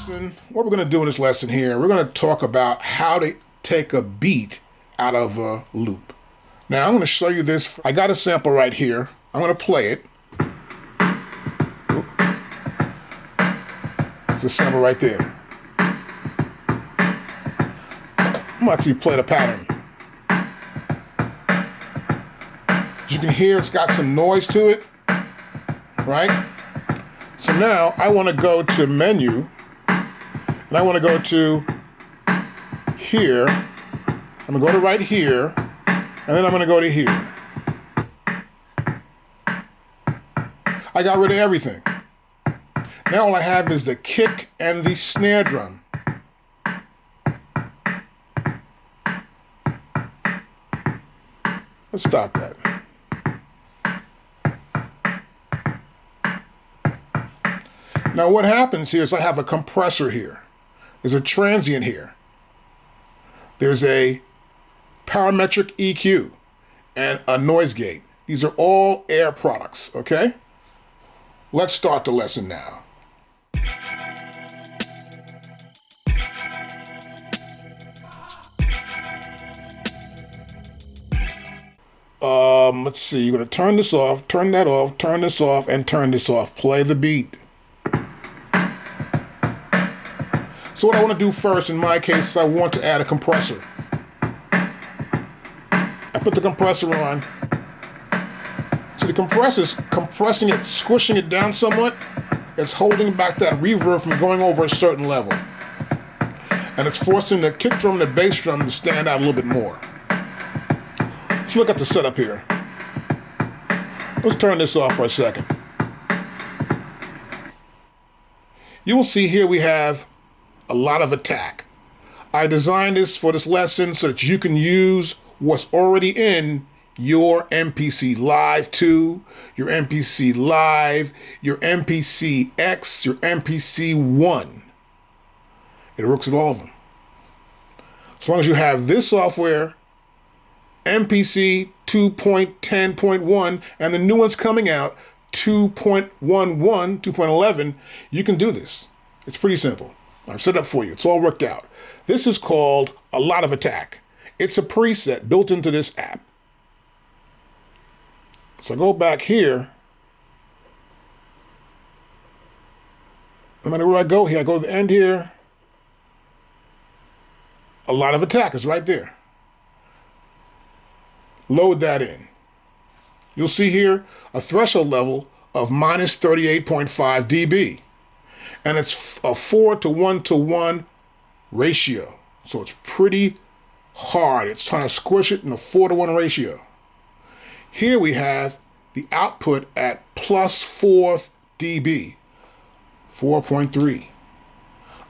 What we're going to do in this lesson here, we're going to talk about how to take a beat out of a loop. Now I'm going to show you this. I got a sample right here. I'm going to play it. It's a sample right there. I'm going to actually play the pattern. As you can hear, it's got some noise to it, right? So now I want to go to menu, and I want to go to here. I'm going to go to right here, and then I'm going to go to here. I got rid of everything. Now all I have is the kick and the snare drum. Let's stop that. Now what happens here is I have a compressor here. There's a transient here. There's a parametric EQ and a noise gate. These are all air products, okay? Let's start the lesson now. Let's see, you're gonna turn this off, turn that off, turn this off, and turn this off. Play the beat. So what I want to do first, in my case, is I want to add a compressor. I put the compressor on. So the compressor's compressing it, squishing it down somewhat. It's holding back that reverb from going over a certain level. And it's forcing the kick drum and the bass drum to stand out a little bit more. Let's look at the setup here. Let's turn this off for a second. You will see here we have a lot of attack. I designed this for this lesson so that you can use what's already in your MPC Live 2, your MPC Live, your MPC X, your MPC 1. It works with all of them. As long as you have this software, MPC 2.10.1, and the new one's coming out, 2.11, 2.11, you can do this. It's pretty simple. I've set it up for you. It's all worked out. This is called a lot of attack. It's a preset built into this app. So I go back here. No matter where I go here, I go to the end here. A lot of attack is right there. Load that in. You'll see here a threshold level of minus 38.5 dB. And it's a 4:1:1 ratio. So it's pretty hard. It's trying to squish it in a 4:1 ratio. Here we have the output at plus 4 dB, 4.3.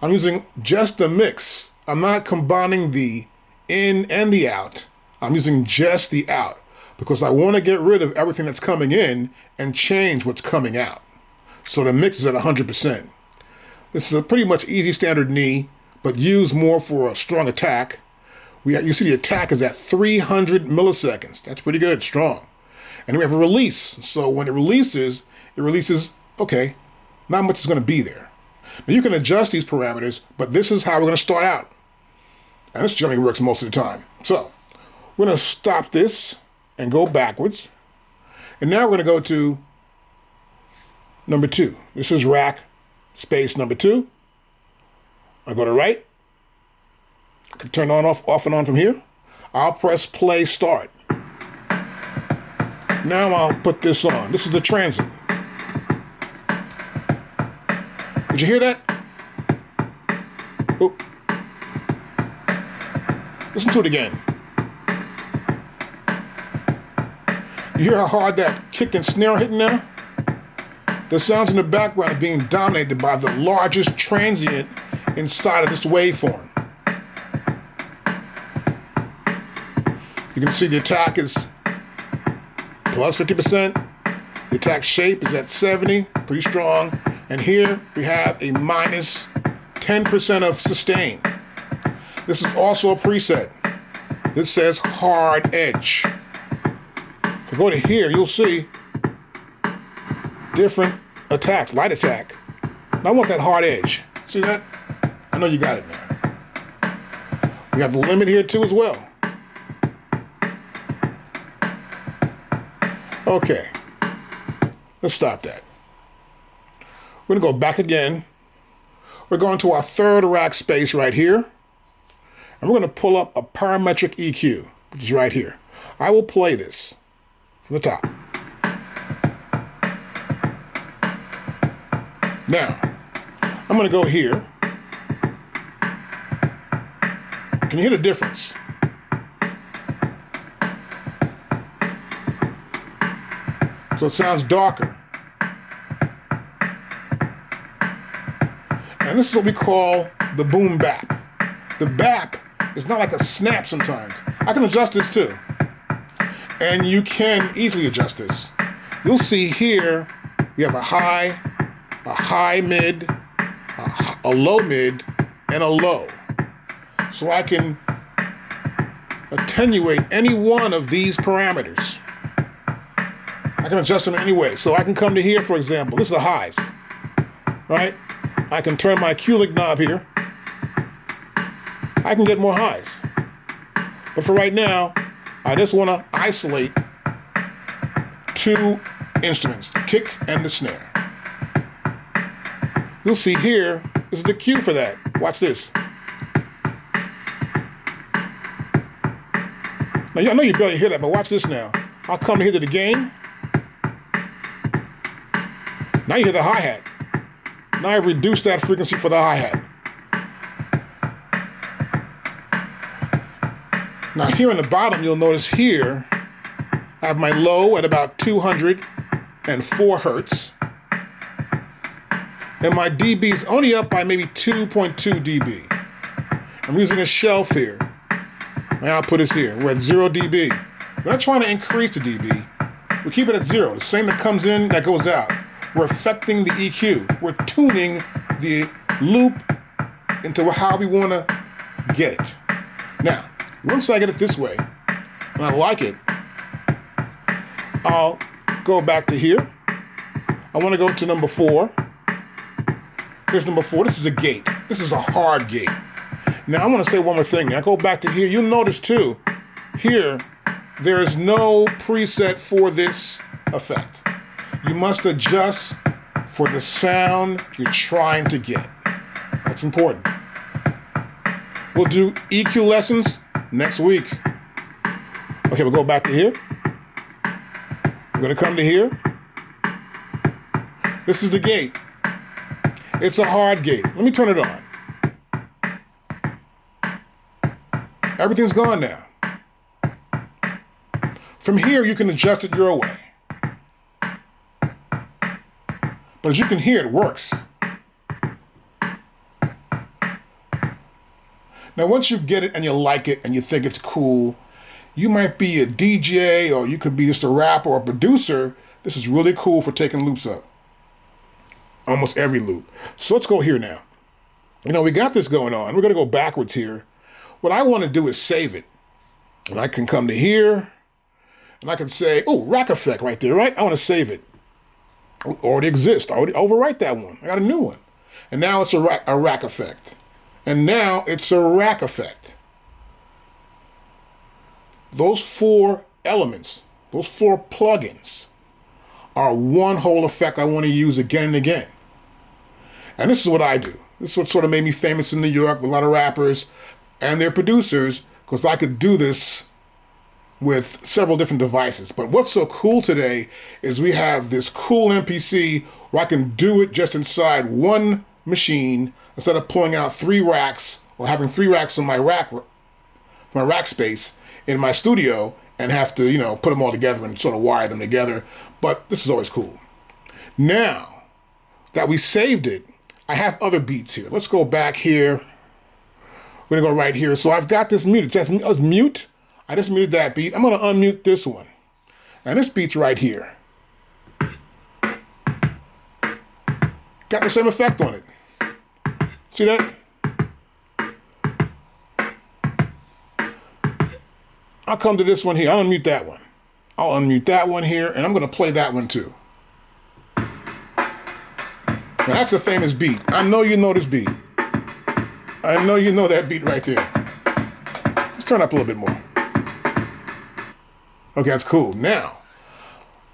I'm using just the mix. I'm not combining the in and the out. I'm using just the out because I want to get rid of everything that's coming in and change what's coming out. So the mix is at 100%. This is a pretty much easy standard knee, but used more for a strong attack. You see the attack is at 300 milliseconds. That's pretty good, strong. And we have a release. So when it releases, okay, not much is going to be there. Now you can adjust these parameters, but this is how we're going to start out. And this generally works most of the time. So we're going to stop this and go backwards. And now we're going to go to number 2. This is rack space number 2. I go to right. I can turn on, off and on from here. I'll press play start. Now I'll put this on. This is the transit. Did you hear that? Oh. Listen to it again. You hear how hard that kick and snare are hitting now? The sounds in the background are being dominated by the largest transient inside of this waveform. You can see the attack is plus 50%. The attack shape is at 70, pretty strong. And here we have a minus 10% of sustain. This is also a preset. This says hard edge. If I go to here, you'll see different attacks, light attack. And I want that hard edge. See that? know you got it now. We have the limit here too as well. Okay, let's stop that. We're gonna go back again. We're going to our third rack space right here. And we're gonna pull up a parametric EQ, which is right here. I will play this from the top. Now, I'm gonna go here. Can you hear the difference? So it sounds darker. And this is what we call the boom bap. The bap is not like a snap sometimes. I can adjust this too. And you can easily adjust this. You'll see here, we have a high mid, a low mid, and a low. So I can attenuate any one of these parameters. I can adjust them in any way. So I can come to here, for example. This is the highs, right? I can turn my Q-Link knob here. I can get more highs. But for right now, I just want to isolate two instruments, the kick and the snare. You'll see here, this is the cue for that. Watch this. Now, I know you barely hear that, but watch this now. I'll come here to the gain. Now you hear the hi-hat. Now I reduce that frequency for the hi-hat. Now here in the bottom, you'll notice here, I have my low at about 204 hertz. And my dB is only up by maybe 2.2 dB. I'm using a shelf here. My output is here. We're at 0 dB. We're not trying to increase the dB. We keep it at 0. The same that comes in, that goes out. We're affecting the EQ. We're tuning the loop into how we want to get it. Now, once I get it this way, and I like it, I'll go back to here. I want to go to number 4. Here's number 4. This is a gate. This is a hard gate. Now, I want to say one more thing. Now, go back to here. You'll notice, too, here, there is no preset for this effect. You must adjust for the sound you're trying to get. That's important. We'll do EQ lessons next week. Okay, we'll go back to here. We're going to come to here. This is the gate. It's a hard gate. Let me turn it on. Everything's gone now. From here, you can adjust it your way. But as you can hear, it works. Now, once you get it and you like it and you think it's cool, you might be a DJ or you could be just a rapper or a producer. This is really cool for taking loops up. Almost every loop. So let's go here now. You know, we got this going on. We're going to go backwards here. What I want to do is save it. And I can come to here and I can say, oh, rack effect right there, right? I want to save it. It already exists. I already overwrite that one. I got a new one. And now it's a rack effect. And now it's a rack effect. Those 4 elements, those 4 plugins are one whole effect I want to use again and again. And this is what I do. This is what sort of made me famous in New York with a lot of rappers and their producers, because I could do this with several different devices. But what's so cool today is we have this cool MPC where I can do it just inside one machine instead of pulling out 3 racks or having 3 racks on my rack space in my studio and have to, you know, put them all together and sort of wire them together. But this is always cool. Now that we saved it, I have other beats here. Let's go back here. We're gonna go right here. So I've got this muted. It says mute. I just muted that beat. I'm gonna unmute this one. And this beat's right here. Got the same effect on it. See that? I'll come to this one here. I'll unmute that one. I'll unmute that one here, and I'm gonna play that one too. Now that's a famous beat. I know you know this beat. I know you know that beat right there. Let's turn up a little bit more. Okay, that's cool. Now,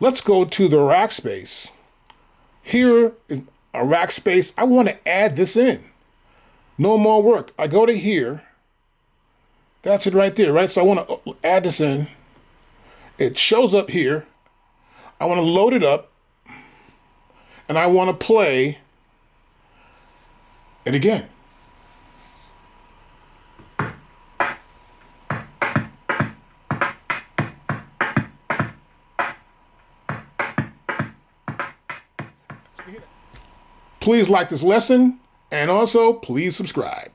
let's go to the rack space. Here is a rack space. I want to add this in. No more work. I go to here. That's it right there, right? So I want to add this in. It shows up here. I want to load it up. And I want to play it again. Please like this lesson, and also please subscribe.